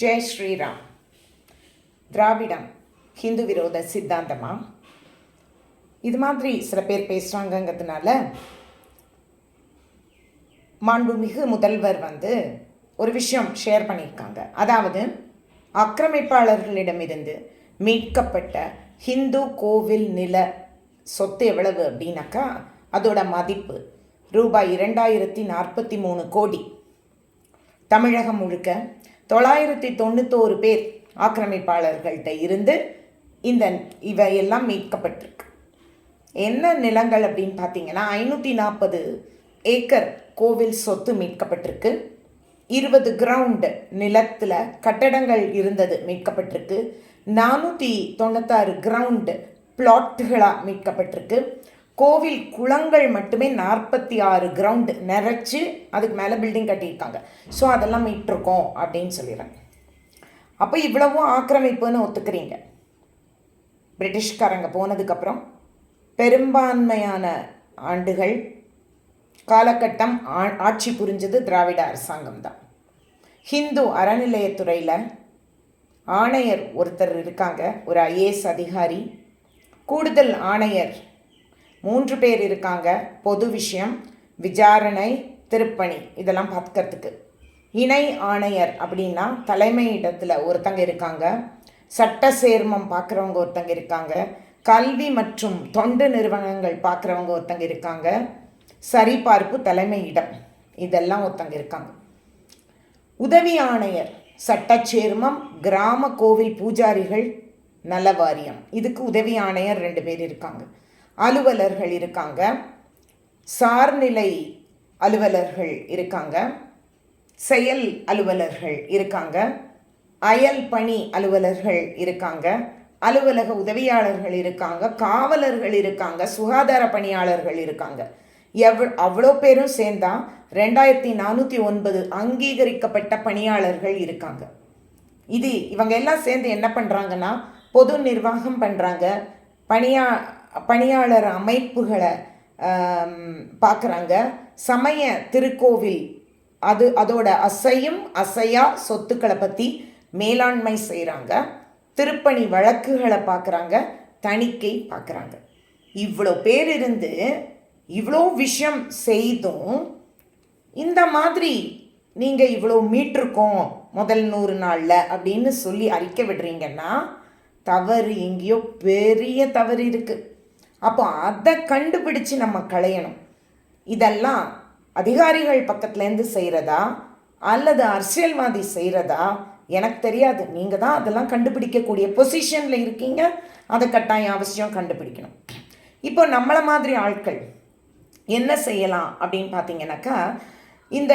ஜெய் ஸ்ரீராம். திராவிடம் ஹிந்து விரோத சித்தாந்தமா? இது மாதிரி சில பேர் பேசுகிறாங்கங்கிறதுனால மாண்புமிகு முதல்வர் ஒரு விஷயம் ஷேர் பண்ணியிருக்காங்க. அதாவது ஆக்கிரமிப்பாளர்களிடமிருந்து மீட்கப்பட்ட ஹிந்து கோவில் நில சொத்து எவ்வளவு அப்படின்னாக்கா அதோட மதிப்பு ரூபாய் 2043 கோடி. தமிழகம் முழுக்க 991 பேர் ஆக்கிரமிப்பாளர்கள்ட்ட இருந்து இவையெல்லாம் மீட்கப்பட்டிருக்கு. என்ன நிலங்கள் அப்படின்னு பார்த்தீங்கன்னா 540 ஏக்கர் கோவில் சொத்து மீட்கப்பட்டிருக்கு. 20 கிரவுண்ட் நிலத்தில் கட்டடங்கள் இருந்தது மீட்கப்பட்டிருக்கு. 496 கிரவுண்டு பிளாட்டுகளாக மீட்கப்பட்டிருக்கு. கோவில் குளங்கள் மட்டுமே 46 கிரவுண்டு நிறைச்சி அதுக்கு மேலே பில்டிங் கட்டியிருக்காங்க. ஸோ அதெல்லாம் மீட்டிருக்கோம் அப்படின்னு சொல்லிடுறேன். அப்போ இவ்வளவும் ஆக்கிரமிப்புன்னு ஒத்துக்கிறீங்க. பிரிட்டிஷ்காரங்க போனதுக்கப்புறம் பெரும்பான்மையான ஆண்டுகள் காலகட்டம் ஆட்சி புரிஞ்சது திராவிட அரசாங்கம் தான். ஹிந்து அறநிலையத்துறையில் ஆணையர் ஒருத்தர் இருக்காங்க, ஒரு IAS அதிகாரி. கூடுதல் ஆணையர் 3 பேர் இருக்காங்க. பொது விஷயம், விசாரணை, திருப்பணி இதெல்லாம் பார்த்துக்கிறதுக்கு. இணை ஆணையர் அப்படின்னா தலைமை இடத்துல ஒருத்தங்க இருக்காங்க. சட்ட சேர்மம் பார்க்குறவங்க ஒருத்தங்க இருக்காங்க. கல்வி மற்றும் தொண்டு நிறுவனங்கள் பார்க்குறவங்க ஒருத்தங்க இருக்காங்க. சரிபார்ப்பு தலைமை இடம் இதெல்லாம் ஒருத்தங்க இருக்காங்க. உதவி ஆணையர், சட்ட சேர்மம், கிராம கோவில் பூஜாரிகள், நல வாரியம், இதுக்கு உதவி ஆணையர் 2 பேர் இருக்காங்க. அலுவலர்கள் இருக்காங்க. சார்நிலை அலுவலர்கள் இருக்காங்க. செயல் அலுவலர்கள் இருக்காங்க. அயல் பணி அலுவலர்கள் இருக்காங்க. அலுவலக உதவியாளர்கள் இருக்காங்க. காவலர்கள் இருக்காங்க. சுகாதார பணியாளர்கள் இருக்காங்க. அவ்வளோ பேரும் சேர்ந்தா 2409 அங்கீகரிக்கப்பட்ட பணியாளர்கள் இருக்காங்க. இவங்க எல்லாம் சேர்ந்து என்ன பண்ணுறாங்கன்னா பொது நிர்வாகம் பண்ணுறாங்க. பணியாளர் அமைப்புகளை பார்க்குறாங்க. சமய திருக்கோவில் அதோட அசையும் அசையா சொத்துக்களை பற்றி மேலாண்மை செய்கிறாங்க. திருப்பணி வழக்குகளை பார்க்குறாங்க. தணிக்கை பார்க்குறாங்க. இவ்வளோ பேர் இருந்து இவ்வளோ விஷயம் செய்தும் இந்த மாதிரி நீங்கள் இவ்வளோ மீட்டிருக்கோம் முதல் 100 நாளில் அப்படின்னு சொல்லி அறிக்கை விடுறீங்கன்னா தவறு எங்கேயோ பெரிய தவறு இருக்குது. அப்போ அதை கண்டுபிடிச்சு நம்ம களையணும். இதெல்லாம் அதிகாரிகள் பக்கத்துலேருந்து செய்கிறதா அல்லது அரசியல்வாதி செய்கிறதா எனக்கு தெரியாது. நீங்கள் தான் அதெல்லாம் கண்டுபிடிக்கக்கூடிய பொசிஷனில் இருக்கீங்க. அதை கட்டாயம் அவசியம் கண்டுபிடிக்கணும். இப்போ நம்மளை மாதிரி ஆட்கள் என்ன செய்யலாம் அப்படின்னு பார்த்தீங்கன்னாக்கா, இந்த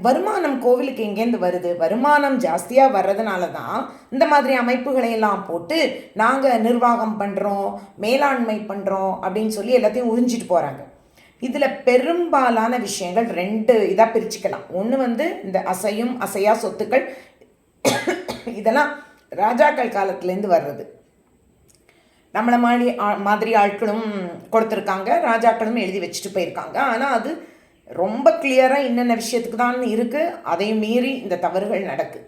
வருமானம் கோவிலுக்கு எங்கேருந்து வருது? வருமானம் ஜாஸ்தியாக வர்றதுனால தான் இந்த மாதிரி அமைப்புகளை எல்லாம் போட்டு நாங்கள் நிர்வாகம் பண்ணுறோம், மேலாண்மை பண்ணுறோம் அப்படின்னு சொல்லி எல்லாத்தையும் உறிஞ்சிட்டு போகிறாங்க. இதில் பெரும்பாலான விஷயங்கள் 2 இதாக பிரிச்சுக்கலாம். ஒன்று இந்த அசையும் அசையா சொத்துக்கள், இதெல்லாம் ராஜாக்கள் காலத்துலேருந்து வர்றது. நம்மளை மாதிரி ஆட்களும் கொடுத்துருக்காங்க, ராஜாக்களும் எழுதி வச்சுட்டு போயிருக்காங்க. ஆனால் அது ரொம்ப கிளியராக என்னென்ன விஷயத்துக்கு தான் இருக்குது. அதையும் மீறி இந்த தவறுகள் நடக்கு.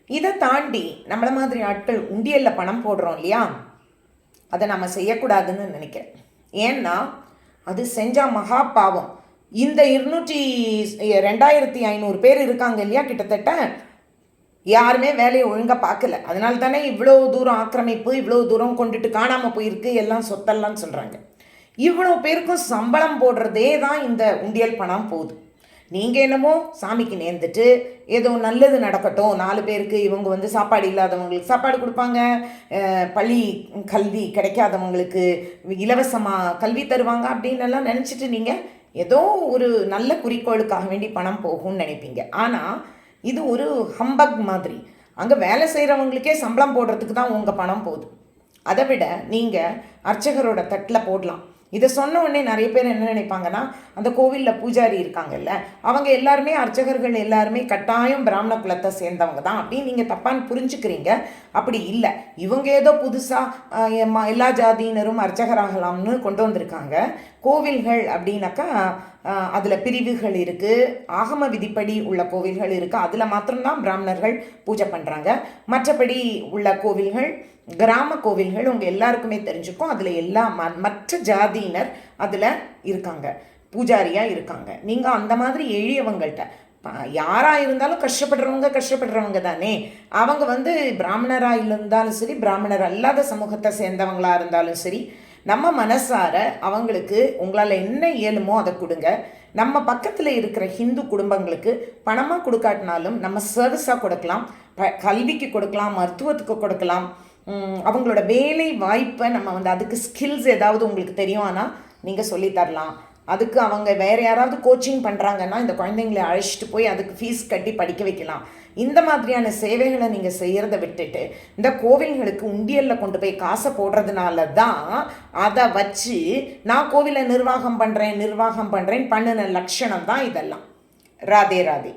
இதை தாண்டி நம்மளை மாதிரி ஆட்கள் உண்டியலில் பணம் போடுறோம் இல்லையா, அதை நம்ம செய்யக்கூடாதுன்னு நினைக்கிறேன். ஏன்னா அது செஞ்சால் மகா பாவம். இந்த 2500 பேர் இருக்காங்க இல்லையா, கிட்டத்தட்ட யாருமே வேலையை ஒழுங்காக பார்க்கல. அதனால தானே இவ்வளோ தூரம் ஆக்கிரமிப்பு, இவ்வளோ தூரம் கொண்டுட்டு காணாமல் போயிருக்கு எல்லாம் சொத்தெல்லாம் சொல்கிறாங்க. இவ்வளோ பேருக்கும் சம்பளம் போடுறதே தான் இந்த உண்டியல் பணம் போகுது. நீங்கள் என்னமோ சாமிக்கு நேர்ந்துட்டு ஏதோ நல்லது நடக்கட்டும், 4 பேருக்கு இவங்க சாப்பாடு இல்லாதவங்களுக்கு சாப்பாடு கொடுப்பாங்க, பள்ளி கல்வி கிடைக்காதவங்களுக்கு இலவசமாக கல்வி தருவாங்க அப்படின்னு எல்லாம் நினச்சிட்டு நீங்கள் ஏதோ ஒரு நல்ல குறிக்கோளுக்காக வேண்டி பணம் போகும்னு நினைப்பீங்க. ஆனால் இது ஒரு ஹம்பக் மாதிரி. அங்கே வேலை செய்கிறவங்களுக்கே சம்பளம் போடுறதுக்கு தான் உங்கள் பணம் போகுது. அதை விட நீங்கள் அர்ச்சகரோட தட்டில் போடலாம். இதை சொன்ன உடனே நிறைய பேர் என்ன நினைப்பாங்கன்னா, அந்த கோவிலில் பூஜாரி இருக்காங்கல்ல, அவங்க எல்லாருமே அர்ச்சகர்கள் எல்லாருமே கட்டாயம் பிராமண குலத்தை சேர்ந்தவங்க தான் அப்படின்னு நீங்கள் தப்பான்னு புரிஞ்சுக்கிறீங்க. அப்படி இல்லை. இவங்க ஏதோ புதுசாக எல்லா ஜாதியினரும் அர்ச்சகராகலாம்னு கொண்டு வந்திருக்காங்க. கோவில்கள் அப்படின்னாக்கா அதில் பிரிவுகள் இருக்குது, ஆகம விதிப்படி உள்ள கோவில்கள் இருக்குது, அதில் மாத்திரம்தான் பிராமணர்கள் பூஜை பண்ணுறாங்க. மற்றபடி உள்ள கோவில்கள் கிராம கோவில்கள் உங்கள் எல்லாருக்குமே தெரிஞ்சுக்கும். அதில் எல்லா மற்ற ஜாதியினர் அதில் இருக்காங்க, பூஜாரியாக இருக்காங்க. நீங்கள் அந்த மாதிரி எளியவங்கள்ட்ட யாராக இருந்தாலும் கஷ்டப்படுறவங்க தானே. அவங்க பிராமணராக இருந்தாலும் சரி, பிராமணர் அல்லாத சமூகத்தை சேர்ந்தவங்களாக இருந்தாலும் சரி, நம்ம மனசார அவங்களுக்கு உங்களால் என்ன இயலுமோ அதை கொடுங்க. நம்ம பக்கத்தில் இருக்கிற ஹிந்து குடும்பங்களுக்கு பணமாக கொடுக்காட்டினாலும் நம்ம சர்வீஸாக கொடுக்கலாம், கல்விக்கு கொடுக்கலாம், மருத்துவத்துக்கு கொடுக்கலாம். அவங்களோட வேலை வாய்ப்பை நம்ம அதுக்கு ஸ்கில்ஸ் ஏதாவது உங்களுக்கு தெரியும் ஆனால் நீங்கள் சொல்லித்தரலாம். அதுக்கு அவங்க வேறு யாராவது கோச்சிங் பண்ணுறாங்கன்னா இந்த குழந்தைங்களை அழைச்சிட்டு போய் அதுக்கு ஃபீஸ் கட்டி படிக்க வைக்கலாம். இந்த மாதிரியான சேவைகளை நீங்கள் செய்கிறத விட்டுட்டு இந்த கோவில்களுக்கு உண்டியலில் கொண்டு போய் காசை போடுறதுனால தான் அதை வச்சு நான் கோவிலை நிர்வாகம் பண்ணுறேன் பண்ணின லட்சணம் தான் இதெல்லாம். ராதே ராதே.